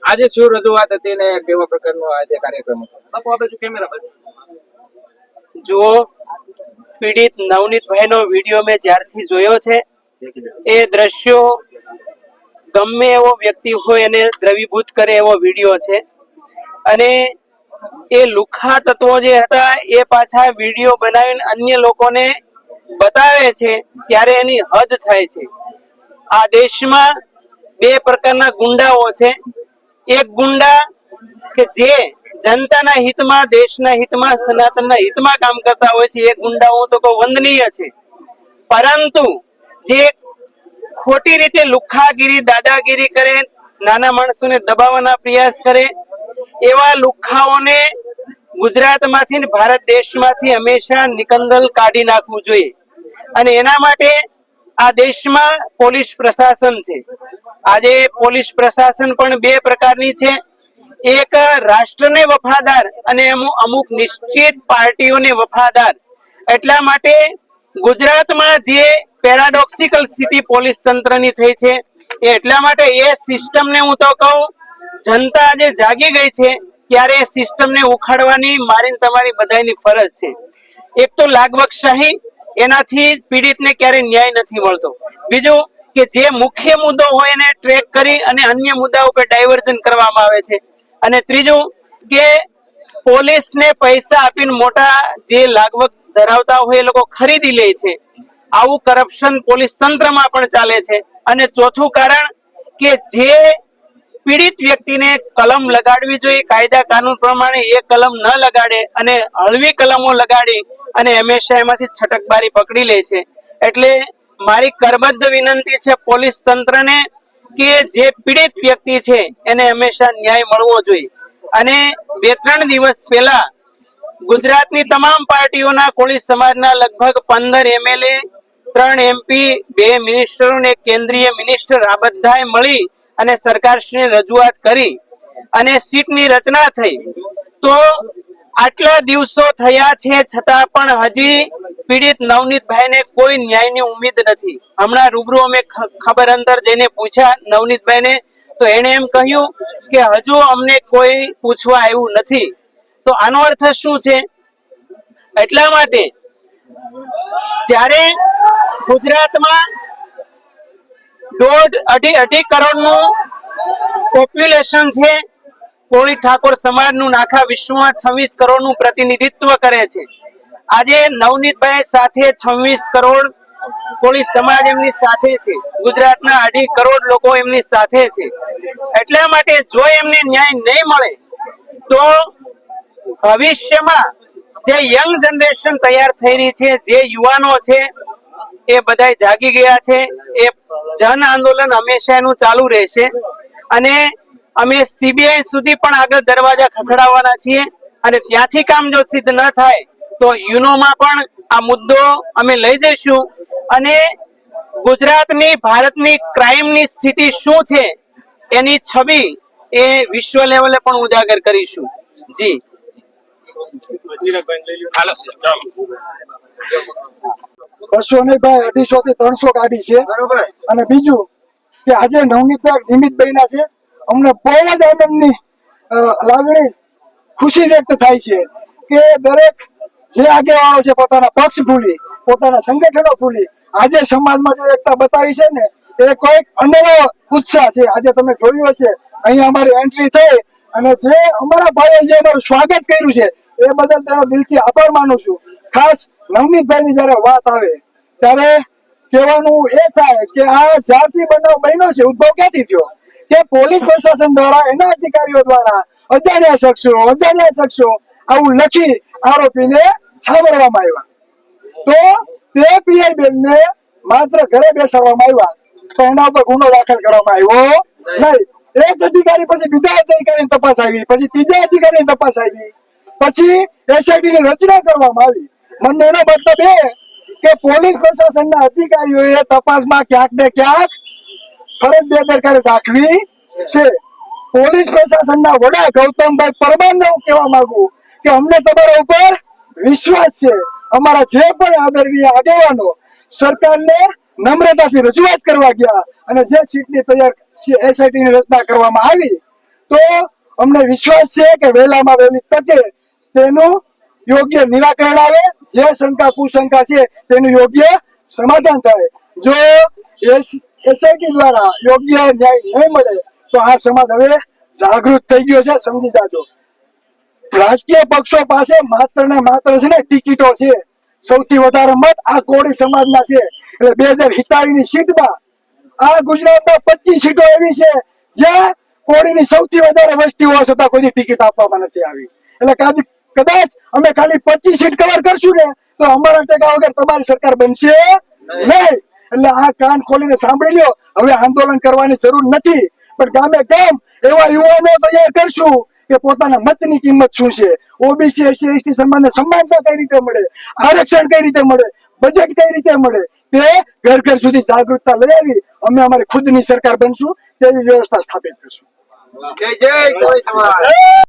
આજે શું રજૂઆત હતી ને કેવા પ્રકારનો આજે કાર્યક્રમ હતો? બાપુ આપણે શું કેમેરા બાજુ જો પીડિત નવનીતભાઈનો વિડીયો મેં જ્યારથી જોયો છે એ દ્રશ્યો ગમે એવો વ્યક્તિ હોય એને દ્રવીભૂત કરે એવો વિડીયો છે અને એ લુખ્ખા તત્વો જે હતા એ પાછા વિડીયો બનાવીને અન્ય લોકોને બતાવે છે ત્યારે એની હદ થાય છે. આ દેશમાં બે પ્રકારના ગુંડાઓ છે. એક ગુંડા કે જે જનતાના હિતમાં, દેશના હિતમાં, સનાતનના હિતમાં કામ કરતા હોય છે, એ ગુંડાઓ તો કોઈ વંદનીય છે. પરંતુ જે ખોટી રીતે લુખ્ખાગીરી, દાદાગીરી કરે, નાના માણસોને દબાવવાના પ્રયાસ કરે, એવા લુખ્ખાઓને ગુજરાતમાંથી ને ભારત દેશમાંથી હંમેશા નિકંદલ કાઢી નાખવું જોઈએ. અને એના માટે આ દેશમાં પોલીસ પ્રશાસન છે. આજે પોલીસ પ્રશાસન પણ બે પ્રકારની છે. એક રાષ્ટ્રને વફાદાર અને અમુક નિશ્ચિત પાર્ટીઓને વફાદાર. એટલા માટે ગુજરાતમાં જે પેરાડોક્સિકલ સ્થિતિ પોલીસ તંત્રની થઈ છે એ એટલા માટે એ સિસ્ટમને હું તો કહું, જનતા આજે જાગી ગઈ છે ત્યારે એ સિસ્ટમને ઉખાડવાની મારી તમારી બધાની ફરજ છે. એક તો લાગવકશાહી, એનાથી પીડિતને ક્યારે ન્યાય નથી મળતો. બીજું કે જે મુખ્ય મુદ્દો હોય એને ટ્રેક કરી અને અન્ય મુદ્દાઓ પર ડાયવર્ઝન કરવામાં આવે છે. અને ત્રીજું કે પોલીસને પૈસા આપીને મોટા જે લાગવક ધરાવતા હોય એ લોકો ખરીદી લે છે. આવું કરપ્શન પોલીસ તંત્રમાં પણ ચાલે છે. અને ચોથું કારણ કે જે પીડિત વ્યક્તિને કલમ લગાડવી જોઈએ કાયદા કાનૂન પ્રમાણે, એ કલમ ન લગાડે અને હળવી કલમો લગાડી અને હંમેશા એમાંથી છટકબારી પકડી લે છે. એટલે મારી કરબદ્ધ વિનંતી છે પોલીસ તંત્રને કે જે પીડિત વ્યક્તિ છે એને હંમેશા ન્યાય મળવો જોઈએ. અને 2-3 દિવસ પહેલા ગુજરાતની તમામ પાર્ટીઓના કોળી સમાજના લગભગ 15 MLA, 3 MP, 2 મિનિસ્ટરો ને કેન્દ્રીય મિનિસ્ટર આ બધાએ મળી અને સરકારશ્રીને રજૂઆત કરી અને સીટની રચના થઈ. તો આટલા દિવસો થયા છે છતાં પણ હજી પીડિત નવનીતભાઈને કોઈ ન્યાયની ઉમ્મીદ નથી. હમણાં રૂબરૂ અમે ખબર અંતર જઈને પૂછ્યા નવનીતભાઈને, તો એણે એમ કહ્યું કે હજુ અમને કોઈ પૂછવા આવ્યું નથી. તો આનો અર્થ શું છે? એટલા માટે જ્યારે ગુજરાતમાં 1.5-2.5 કરોડનું પોપ્યુલેશન છે, કોળી ઠાકોર સમાજનું આખા વિશ્વમાં 26 કરોડનું પ્રતિનિધિત્વ કરે છે. આજે નવનીતભાઈ સાથે 26 કરોડ કોળી સમાજ એમની સાથે છે. ગુજરાતના 2.5 કરોડ લોકો એમની સાથે છે. એટલા માટે જો એમને ન્યાય નહીં મળે તો ભવિષ્યમાં જે યંગ જનરેશન તૈયાર થઈ રહી છે, જે યુવાનો છે એ બધા જાગી ગયા છે. એ જન આંદોલન હંમેશા એનું ચાલુ રહેશે અને અમે CBI સુધી પણ આગળ દરવાજા ખખડાવવાના છીએ. અને ત્યાંથી કામ જો સિદ્ધ ન થાય તો યુનોમાં પણ આ મુદ્દો અમે લઈ જઈશું અને ગુજરાતની, ભારતની ક્રાઇમની સ્થિતિ શું છે એની છબી એ વિશ્વ લેવલે પણ ઉજાગર કરીશું. જી બસો ને ભાઈ 250 થી 300 ગાડી છે. અને બીજું કે આજે નવનીતભાઈ નિમિત્ત બન્યા છે, અમને બહુ જ આનંદની લાગણી, ખુશી વ્યક્ત થાય છે કે દરેક જે આગેવાનો છે પોતાના પક્ષ ભૂલી, પોતાના સંગઠનો ભૂલી આજે સમાજમાં જે એકતા બતાવી છે ને એ કોઈક અનેરો ઉત્સાહ છે. આજે તમે જોયું હશે અહીંયા અમારી એન્ટ્રી થઈ અને જે અમારા ભાઈઓ જે અમારું સ્વાગત કર્યું છે એ બદલ તેનો દિલથી આભાર માનું છું. ખાસ નવનીતભાઈની જયારે વાત આવે ત્યારે કહેવાનું એ થાય કે આ જ્યારથી બનાવ બન્યો છે, ઉદ્ભવ ક્યાંથી થયો કે પોલીસ પ્રશાસન દ્વારા, એના અધિકારીઓ દ્વારા અજાણ્યા શખ્સો આવું લખી આરોપીને છાવરવામાં આવ્યા. તો તે પીઆઈ બેનને માત્ર ઘરે બેસાડવામાં આવ્યા, તો એના ઉપર ગુનો દાખલ કરવામાં આવ્યો નહીં. એક અધિકારી પછી બીજા અધિકારીની તપાસ આવી, પછી ત્રીજા અધિકારીની તપાસ આવી, પછી SITની રચના કરવામાં આવી. મને એનો મતલબ એ કે પોલીસ પ્રશાસનના અધિકારીઓએ તપાસમાં ક્યાંક ને ક્યાંક ફરજ બેદરકારી દાખવી છે. પોલીસ પ્રશાસનના વડા ગૌતમભાઈ પરમારને હું કહેવા માંગુ કે અમને તમારા ઉપર વિશ્વાસ છે. અમારા જે પણ આદરણીય આગેવાનો સરકારને નમ્રતાથી રજૂઆત કરવા ગયા અને જે સીટની તૈયાર SITની રચના કરવામાં આવી તો અમને વિશ્વાસ છે કે વહેલામાં વહેલી તકે તેનું યોગ્ય નિરાકરણ આવે, જે શંકા કુશંકા છે તેનું યોગ્ય સમાધાન થાય. જો એસઆઈટી દ્વારા યોગ્ય ન્યાય નહીં મળે તો આ સમાજ હવે જાગૃત થઈ ગયો છે, સમજી જાજો. રાજકીય પક્ષો પાસે માત્ર ને માત્ર છે ને ટિકિટો છે. સૌથી વધારે મત આ કોળી સમાજના છે. એટલે 2047 ની સીટમાં આ ગુજરાતમાં 25 સીટો એવી છે જ્યાં કોળીની સૌથી વધારે વસ્તી હોવા છતાં કોઈ ટિકિટ આપવામાં નથી આવી. એટલે કદાચ અમે ખાલી 25 સીટ કવર કરશું ને તો અમારા ટેકા વગર તમારી સરકાર બનશે નહીં. એટલે આ કાન ખોલીને સાંભળી લ્યો. હવે આંદોલન કરવાની જરૂર નથી, પણ ગામે ગામ એવા યુવાનો તૈયાર કરશું કે પોતાના મતની કિંમત શું છે, ઓબીસી એસસી એસટી સમાજને સમાનતા કઈ રીતે મળે, આરક્ષણ કઈ રીતે મળે, બજેટ કઈ રીતે મળે, તે ઘર ઘર સુધી જાગૃતતા લઈ આવી અમે અમારી ખુદની સરકાર બનશું, તેવી વ્યવસ્થા સ્થાપિત કરશું. જય જય કોળી સમાજ.